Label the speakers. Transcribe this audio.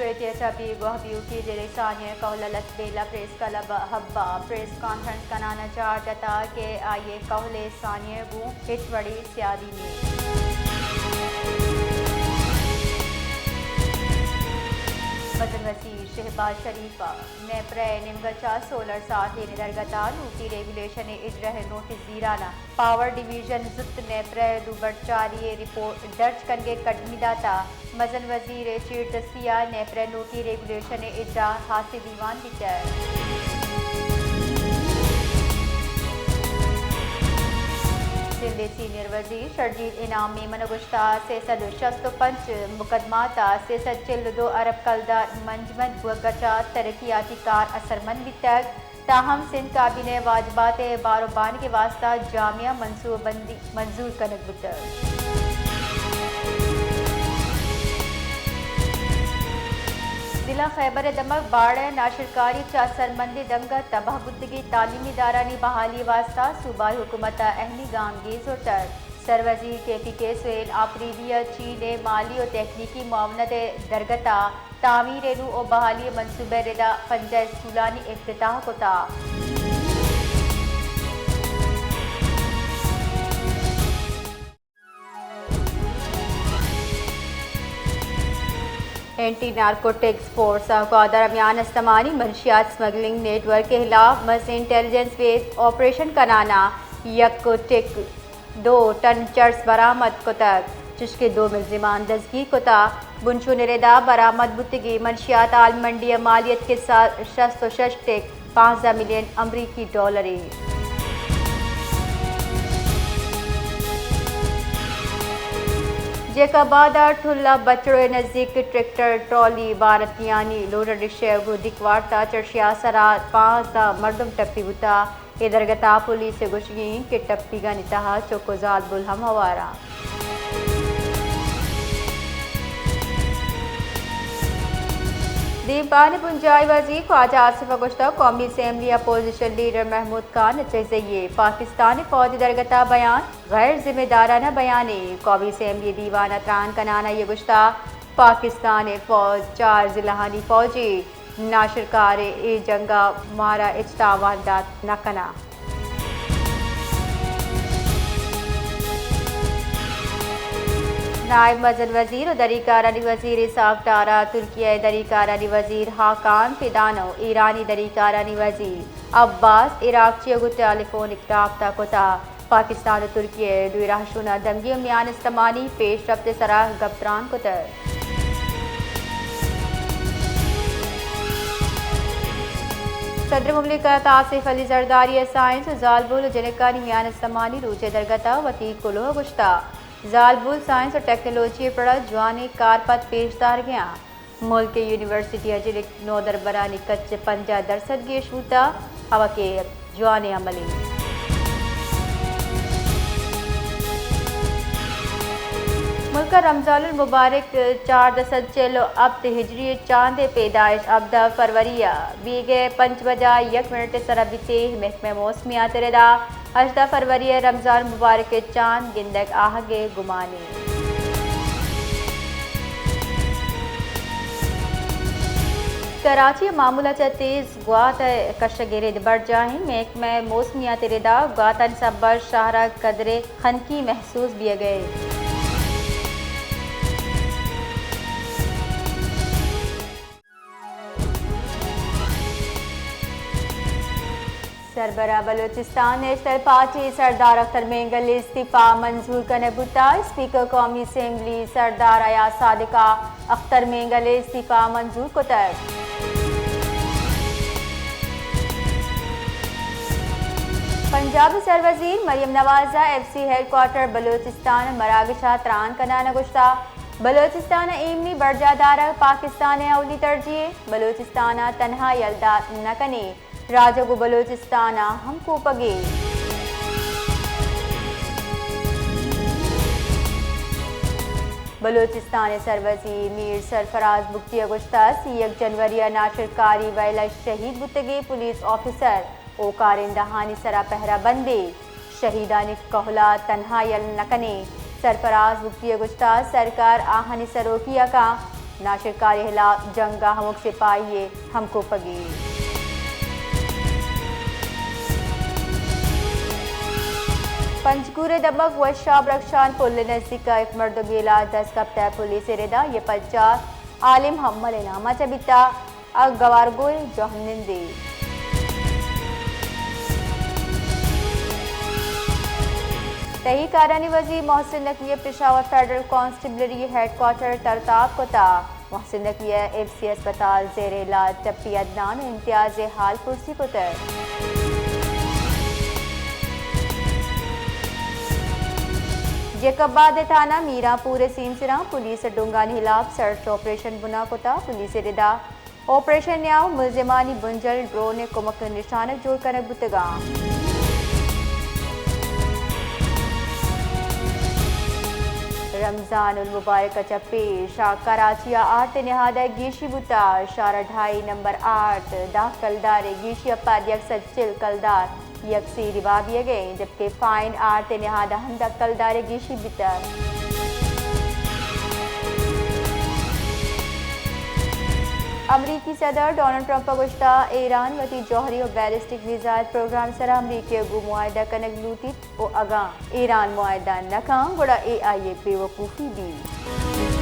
Speaker 1: Tetapi Guabiuki Dirisanya Kaulalat Bela Press Kalaba Habba Press Conference Kanana Chartata ke Aye Kaule Sanya Bu Hitwadi Siadi में वतन वसीर शहबाज शरीफा नेप्रे निमगचा solar साथ निदरगता नूटी regulation इजरह notice जीराना power division जुत नेप्रे दुबरचारी report दर्ज करके कदमिदाता मजन वजीर चीर दस्तिया नेप्रे नोटी रेगुलेशन इजरा हासिल दीवान विचार दिल्ली सीनियर वजीर शर्जील इनाम में मनगुश्ता से सदुशस्त पंच मुकदमाता से सचिल 2 अरब कलदा मंजमत बुगचा तरक्याती कार असरमंद तक ताहम सिंध काबीने वाजबात बारोबान के वास्ता जामिया मनसूबबंदी मंजूर कनक बुतर जिला खैबर दमक बाढ़ नाशरकारी चासरमंदी दंगा तबाह गुद्दगी तालीमी दारानी बहाली वास्ता सूबाई हुकूमत अहमी गामगी जोटर सरवजीर KPK सुहेल आफरीदिया चीन माली और तकनीकी मुआवनत दरगता तामीर और बहाली मनसूबे रिदा पंजा स्कूलानी इफ्तिताह कोता एंटी नारकोटिक्स फोर्स का दरमियान इस्तेमाली मनशियात स्मगलिंग नेटवर्क के खिलाफ मस इंटेलिजेंस बेस्ड ऑपरेशन कराना यकोटिक 2 टन चर्स बरामद को तक जिसके 2 मुलजिमान दस्तगीर कोता बुनशु निरेदा बरामद बुतगी मनशियात आल मंडी मालियत के साथ 5 मिलियन अमरीकी डॉलर जेकाबादा ठुल्ला बचड़े नज़दीक ट्रैक्टर ट्रॉली भारतीयानी लोडर रिक्शे दिखवारता चर्शिया सरा 5 मर्दम टप्पी बुता इधरगता पुलिस से गुशगीन के टप्पी का नितहा चौकोजाल बुलहम हवारा दीपान पुंजाई वजीर ख्वाजा आसिफ गुश्ता कौमी assembly opposition leader Mahmood Khan नचज़िये पाकिस्तानी फौजी दरगता बयान गैर जिम्मेदाराना बयाने कौमी असम्बली दीवाना त्रान कनाना ये गुश्ता पाकिस्तान फौज 4 जिलाहानी फौजी नाशरकार ए जंगा मारा इजतावान दात नकना नायब मजन वजीर और दरीकारानी वजीर साफ्टारा तुर्किया दरीकारानी वजीर हाकान फिदानो ईरानी दरीकारानी वजीर अब्बास इराकची टेलीफोनिक राब्ता कोता पाकिस्तान और तुर्किया दुई राहशुना दंगी मियान इस्तेमाली पेश रफ्त सराह गब्तरान कोतर सदर मुमलिकत आसिफ अली जरदारी साइंस जालबुल जनकानी मियान इस्तेमाली रूचे दरगता वती कुलो गुश्ता जालबुल साइंस और टेक्नोलॉजी पढ़ा जवानी कारपत पेशदार गया मुल्क के यूनिवर्सिटी अजलिक नोदर बरानी कच्चे 50% गेशूता हवा के जवानी अमली मुल्क रमजानुल मुबारक 4 चलो अब हिजरी चांद पैदाइश अब्दा फरवरिया बीगे 5 बजा 1 मिनट सरबिते महकमे मौसमियात रदा 18 फरवरी रमज़ान मुबारक के चांद गिंदक आहगे गुमानी कराची मामूला तेज गुआत कशगिरे बढ़ जाए महकमे मौसमियात रदा गुआतन सबर शाहरा कदरे खनकी महसूस दिए गए सरबरा बलोचिस्तान नेशनल पार्टी सरदार अख्तर मेंगल इस्तीफा मंजूर करने बुता स्पीकर कौमी असम्बली सरदार अया सादिका अख्तर मेंगल इस्तीफा मंजूर को तक पंजाब सरवजीर मरियम नवाजा FC हेडक्वार्टर बलोचिस्तान मरागशा त्रान कनाना गुश्ता बलोचिस्तान एमनी बरजादारा पाकिस्तान अवली तरजीह बलोचिस्तान तनहा यल्दा नकने राजगु बलोचिस्ताना हमको पगे बलोचिस्तान सरवजीर मीर सरफराज बुख्ती गुश्ता 1 जनवरी नाशरकारी वैला शहीद बुतगे पुलिस ऑफिसर ओ कारिंदहानी सरा पहरा बंदे शहीदानी कहला तन्हा यल नकने सरफराज बुख्ती गुश्ता सरकार आहनी सरोकिया का नाशिरकारी खिलाफ जंगा हमक सिपाही हमको फगी। पंचकूरे दमक व शाब रक्षान पुल नजदीक का एक मर्द गेला 10 कप्ता पुलिस रेदा ये 50 आलिम हमले नामा चबिता गवारगोय जहनिंदे। तही कारणी वजी Mohsin Naqvi Peshawar federal constabulary headquarter तरताब कोता मोहसिन नकवी एफसी अस्पताल जेर इलाज टप्पी अदनान इम्तियाज हाल कुर्सी कोतर। जकबाद थाना मीरापुर सीमसिरा पुलिस डोंगा खिलाफ सर्च ऑपरेशन बुना कोता पुलिस रिदा ऑपरेशन न्याव मुलजिमानी बुंजल ड्रोन कुमक निशानक जोड़ कर बुतगा। रमजान उल मुबारक चप्पे शाह कराचिया 8 निहादा गीशी बुता शारा 2.5 नंबर 8 दाह कलदार गीशी अपाध्यक्ष सचिल कलदार यकसी रिवाबिये गए जबकि फाइन 8 निहादा हमदा कलदार गीशी बुता। अमरीकी सदर डोनाल्ड ट्रंप गुश्ता ईरान वती जौहरी और बैलिस्टिक मिसाइल प्रोग्राम सरा अमरीकी गु मुआहदा कनक लूटी और अगा ईरान मुआहदा नकाम गुड़ा AIA बेवकूफ़ी दी।